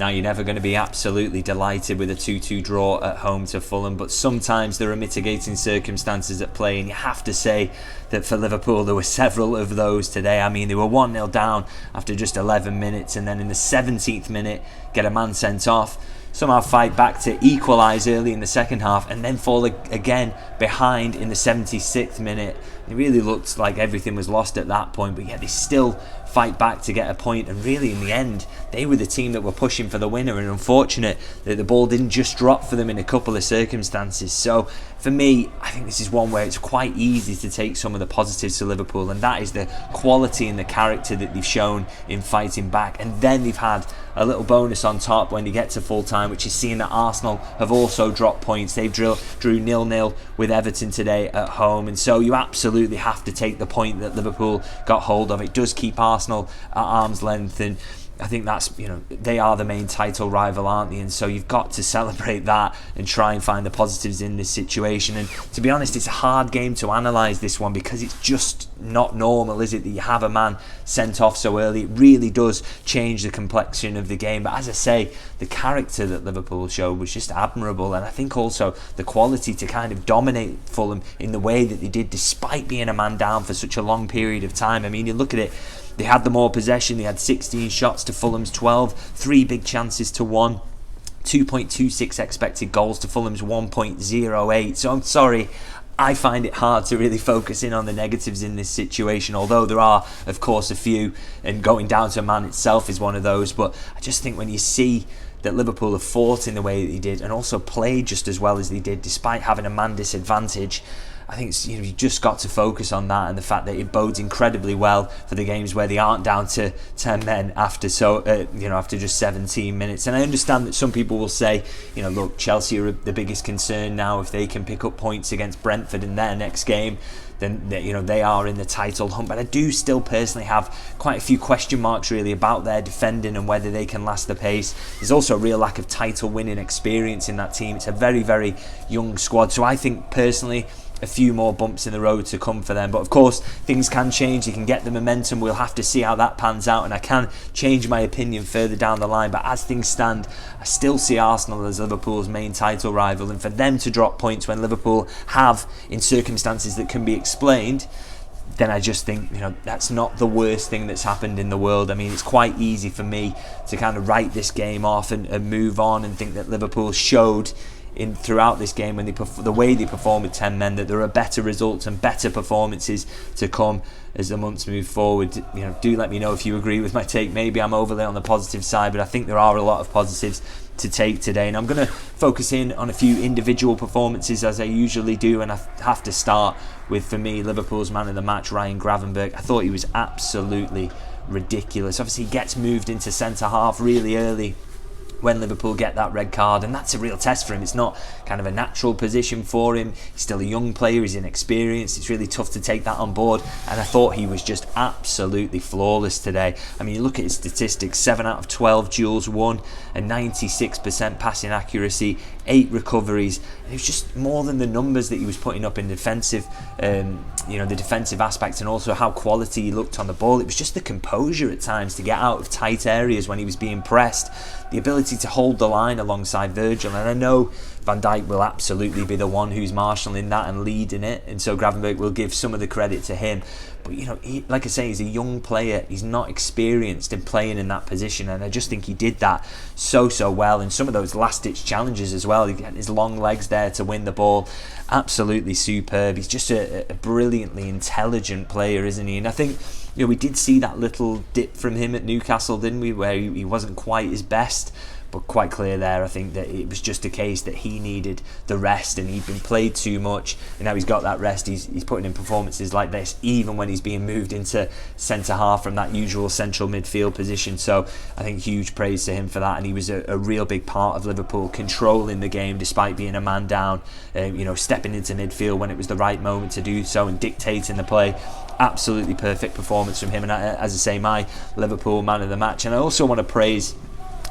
Now, you're never going to be absolutely delighted with a 2-2 draw at home to Fulham, but sometimes there are mitigating circumstances at play, and you have to say that for Liverpool there were several of those today. I mean, they were 1-0 down after just 11 minutes, and then in the 17th minute get a man sent off, somehow fight back to equalise early in the second half, and then fall again behind in the 76th minute. It really looked like everything was lost at that point, but yet they still fight back to get a point, and really in the end they were the team that were pushing for the winner, and unfortunate that the ball didn't just drop for them in a couple of circumstances. So for me, I think this is one where it's quite easy to take some of the positives to Liverpool, and that is the quality and the character that they've shown in fighting back. And then they've had a little bonus on top when you get to full time, which is seeing that Arsenal have also dropped points. They've drew 0-0 with Everton today at home, and so you absolutely have to take the point that Liverpool got hold of. It does keep Arsenal at arm's length, and I think that's, they are the main title rival, aren't they? And so you've got to celebrate that and try and find the positives in this situation. And to be honest, it's a hard game to analyse, this one, because it's just not normal, is it, that you have a man sent off so early. It really does change the complexion of the game. But as I say, the character that Liverpool showed was just admirable, and I think also the quality to kind of dominate Fulham in the way that they did, despite being a man down for such a long period of time. I mean, you look at it, they had the more possession, they had 16 shots to Fulham's 12, 3 big chances to 1, 2.26 expected goals to Fulham's 1.08. So I'm sorry, I find it hard to really focus in on the negatives in this situation, although there are, of course, a few, and going down to man itself is one of those. But I just think when you see that Liverpool have fought in the way that they did and also played just as well as they did despite having a man disadvantage, I think you've just got to focus on that, and the fact that it bodes incredibly well for the games where they aren't down to 10 men after after just 17 minutes. And I understand that some people will say, look, Chelsea are the biggest concern now. If they can pick up points against Brentford in their next game, then they are in the title hunt. But I do still personally have quite a few question marks really about their defending and whether they can last the pace. There's also a real lack of title winning experience in that team. It's a very, very young squad, so I think personally a few more bumps in the road to come for them. But of course, things can change. You can get the momentum. We'll have to see how that pans out, and I can change my opinion further down the line. But as things stand, I still see Arsenal as Liverpool's main title rival, and for them to drop points when Liverpool have, in circumstances that can be explained, then I just think that's not the worst thing that's happened in the world. I mean, it's quite easy for me to kind of write this game off and move on, and think that Liverpool showed throughout this game, when the way they perform with 10 men, that there are better results and better performances to come as the months move forward. Do let me know if you agree with my take. Maybe I'm overly on the positive side, but I think there are a lot of positives to take today, and I'm going to focus in on a few individual performances as I usually do, and I have to start with, for me, Liverpool's man of the match, Ryan Gravenberch. I thought he was absolutely ridiculous. Obviously he gets moved into centre half really early when Liverpool get that red card, and that's a real test for him. It's not kind of a natural position for him. He's still a young player, he's inexperienced. It's really tough to take that on board, and I thought he was just absolutely flawless today. I mean, you look at his statistics: 7 out of 12 duels won, a 96% passing accuracy, 8 recoveries. And it was just more than the numbers that he was putting up in defensive, the defensive aspect, and also how quality he looked on the ball. It was just the composure at times to get out of tight areas when he was being pressed, the ability to hold the line alongside Virgil. And I know Van Dijk will absolutely be the one who's marshalling that and leading it, and so Gravenberch will give some of the credit to him. But like I say, he's a young player. He's not experienced in playing in that position, and I just think he did that so well. And some of those last-ditch challenges as well. He had his long legs there to win the ball. Absolutely superb. He's just a brilliantly intelligent player, isn't he? And I think we did see that little dip from him at Newcastle, didn't we, where he wasn't quite his best. But quite clear there, I think, that it was just a case that he needed the rest, and he'd been played too much, and now he's got that rest. He's putting in performances like this even when he's being moved into centre half from that usual central midfield position. So I think huge praise to him for that, and he was a real big part of Liverpool controlling the game despite being a man down, stepping into midfield when it was the right moment to do so and dictating the play. Absolutely perfect performance from him, and as I say, my Liverpool man of the match. And I also want to praise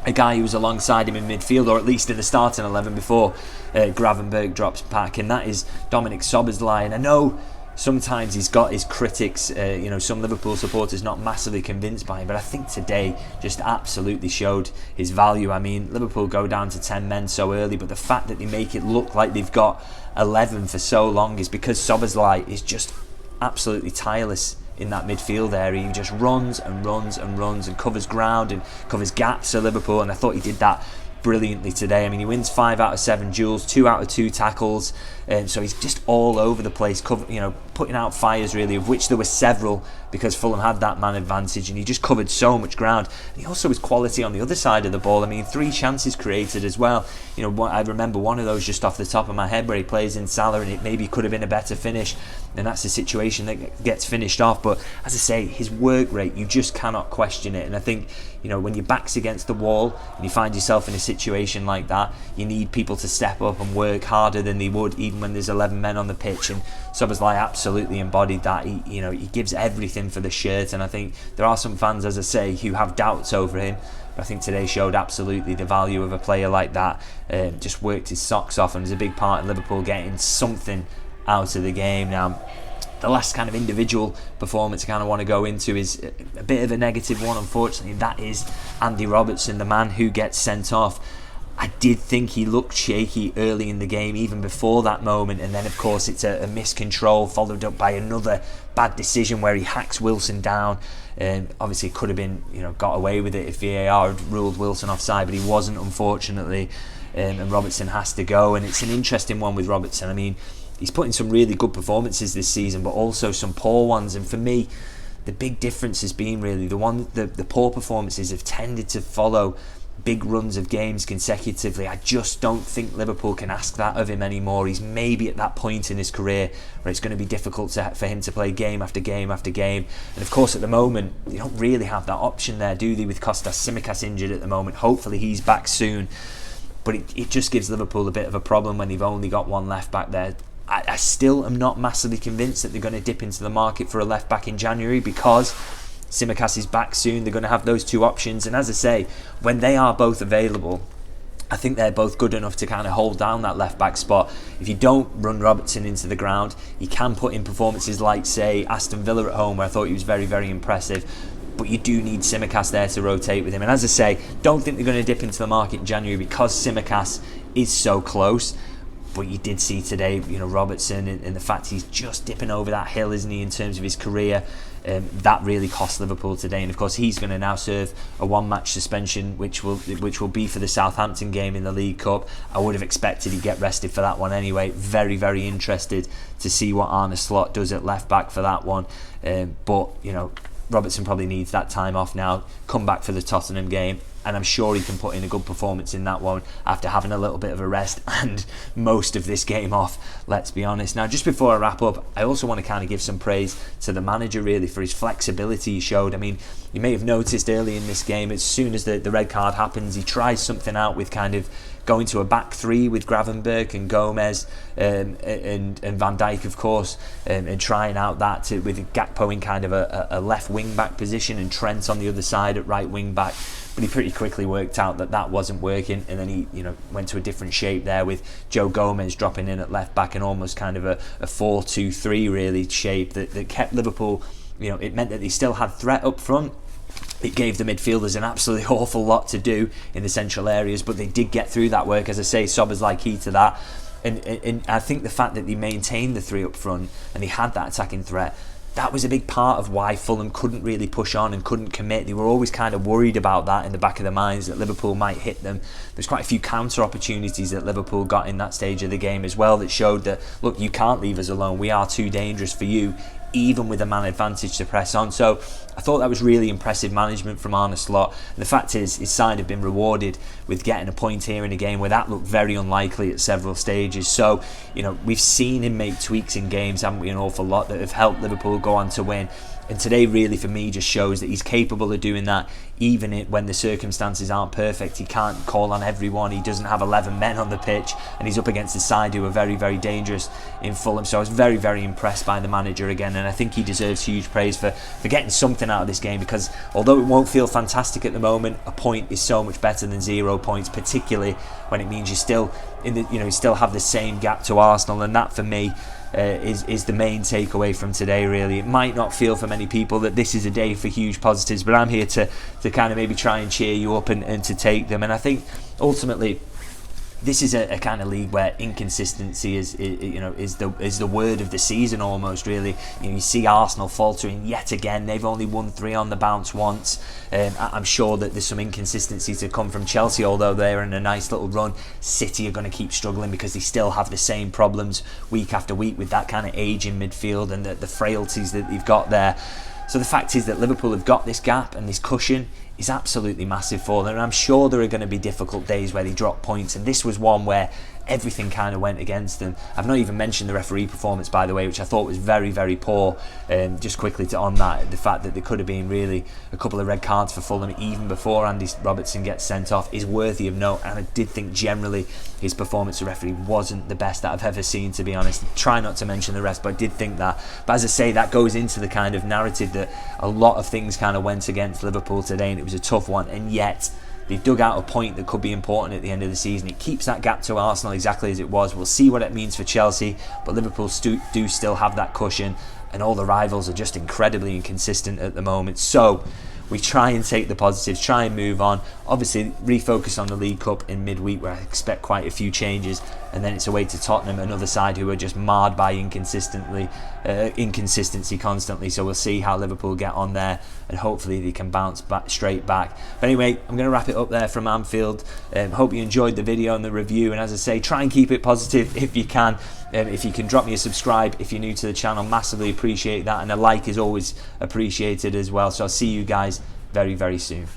a guy who was alongside him in midfield, or at least in the starting 11 before Gravenberch drops back, and that is Dominik Szoboszlai. And I know sometimes he's got his critics, some Liverpool supporters not massively convinced by him, but I think today just absolutely showed his value. I mean, Liverpool go down to 10 men so early, but the fact that they make it look like they've got 11 for so long is because Szoboszlai is just absolutely tireless in that midfield area. He just runs and runs and runs and covers ground and covers gaps for Liverpool, and I thought he did that brilliantly today. I mean, he wins 5 out of 7 duels, 2 out of 2 tackles, so he's just all over the place, putting out fires really, of which there were several because Fulham had that man advantage, and he just covered so much ground. And he also was quality on the other side of the ball. I mean, 3 chances created as well. I remember one of those just off the top of my head where he plays in Salah, and it maybe could have been a better finish, and that's the situation that gets finished off. But as I say, his work rate, you just cannot question it. And I think, when your back's against the wall and you find yourself in a situation like that, you need people to step up and work harder than they would even when there's 11 men on the pitch, and Szoboszlai absolutely embodied that. He gives everything for the shirt, and I think there are some fans, as I say, who have doubts over him. But I think today showed absolutely the value of a player like that. Just worked his socks off and was a big part in Liverpool getting something out of the game. Now, the last kind of individual performance I kind of want to go into is a bit of a negative one, unfortunately. That is Andy Robertson, the man who gets sent off. I did think he looked shaky early in the game, even before that moment, and then of course it's a miscontrol followed up by another bad decision where he hacks Wilson down. Obviously could have been, got away with it if VAR had ruled Wilson offside, but he wasn't, unfortunately, and Robertson has to go. And it's an interesting one with Robertson. I mean, he's put in some really good performances this season, but also some poor ones. And for me, the big difference has been really the poor performances have tended to follow big runs of games consecutively. I just don't think Liverpool can ask that of him anymore. He's maybe at that point in his career where it's going to be difficult for him to play game after game after game. And of course, at the moment, they don't really have that option there, do they, with Kostas Tsimikas injured at the moment. Hopefully he's back soon. But it just gives Liverpool a bit of a problem when they've only got one left back there. I still am not massively convinced that they're going to dip into the market for a left back in January, because Tsimikas is back soon. They're going to have those 2 options, and as I say, when they are both available, I think they're both good enough to kind of hold down that left back spot. If you don't run Robertson into the ground, you can put in performances like, say, Aston Villa at home, where I thought he was very, very impressive. But you do need Tsimikas there to rotate with him. And as I say, don't think they're going to dip into the market in January because Tsimikas is so close. But you did see today, Robertson, and the fact he's just dipping over that hill, isn't he, in terms of his career. That really cost Liverpool today, and of course he's going to now serve a 1-match suspension, which will be for the Southampton game in the League Cup. I would have expected he'd get rested for that one anyway. Very, very interested to see what Arne Slot does at left back for that one. But Robertson probably needs that time off now. Come back for the Tottenham game, and I'm sure he can put in a good performance in that one after having a little bit of a rest and most of this game off, let's be honest. Now, just before I wrap up, I also want to kind of give some praise to the manager really for his flexibility he showed. I mean, you may have noticed early in this game, as soon as the red card happens, he tries something out with kind of going to a back 3 with Gravenberch and Gomez and Van Dijk, of course, and trying out that with Gakpo in kind of a left wing back position and Trent on the other side at right wing back. But he pretty quickly worked out that wasn't working, and then he went to a different shape there with Joe Gomez dropping in at left back and almost kind of a 4-2-3 really shape that kept Liverpool. It meant that they still had threat up front. It gave the midfielders an absolutely awful lot to do in the central areas, but they did get through that work. As I say, Szoboszlai key to that. And I think the fact that they maintained the 3 up front and they had that attacking threat, that was a big part of why Fulham couldn't really push on and couldn't commit. They were always kind of worried about that in the back of their minds, that Liverpool might hit them. There's quite a few counter opportunities that Liverpool got in that stage of the game as well that showed that, look, you can't leave us alone. We are too dangerous for you, even with a man advantage to press on. So I thought that was really impressive management from Arne Slot. And the fact is, his side have been rewarded with getting a point here in a game where that looked very unlikely at several stages. So, we've seen him make tweaks in games, haven't we, an awful lot, that have helped Liverpool go on to win. And today really for me just shows that he's capable of doing that, even when the circumstances aren't perfect. He can't call on everyone. He doesn't have 11 men on the pitch, and he's up against a side who are very, very dangerous in Fulham. So I was very, very impressed by the manager again, and I think he deserves huge praise for getting something out of this game, because although it won't feel fantastic at the moment, a point is so much better than 0 points, particularly when it means you still you still have the same gap to Arsenal, and that for me is the main takeaway from today, really. It might not feel for many people that this is a day for huge positives, but I'm here to kind of maybe try and cheer you up and to take them. And I think ultimately this is a kind of league where inconsistency is the word of the season almost, really. You see Arsenal faltering yet again. They've only won 3 on the bounce once. I'm sure that there's some inconsistency to come from Chelsea, although they're in a nice little run. City are going to keep struggling because they still have the same problems week after week with that kind of age in midfield and the frailties that they've got there. So the fact is that Liverpool have got this gap and this cushion is absolutely massive for them, and I'm sure there are going to be difficult days where they drop points, and this was one where everything kind of went against them. I've not even mentioned the referee performance, by the way, which I thought was very, very poor. Just quickly on that, the fact that there could have been really a couple of red cards for Fulham even before Andy Robertson gets sent off is worthy of note, and I did think generally his performance as referee wasn't the best that I've ever seen, to be honest. Try not to mention the rest, but I did think that. But as I say, that goes into the kind of narrative that a lot of things kind of went against Liverpool today, and it was a tough one, and yet they've dug out a point that could be important at the end of the season. It keeps that gap to Arsenal exactly as it was. We'll see what it means for Chelsea, but Liverpool do still have that cushion, and all the rivals are just incredibly inconsistent at the moment. So we try and take the positives, try and move on. Obviously, refocus on the League Cup in midweek, where I expect quite a few changes, and then it's away to Tottenham, another side who are just marred by inconsistency constantly. So we'll see how Liverpool get on there, and hopefully they can bounce back straight back. But anyway, I'm going to wrap it up there from Anfield. Hope you enjoyed the video and the review, and as I say, try and keep it positive if you can. If you can drop me a subscribe if you're new to the channel, massively appreciate that, and a like is always appreciated as well. So I'll see you guys very, very soon.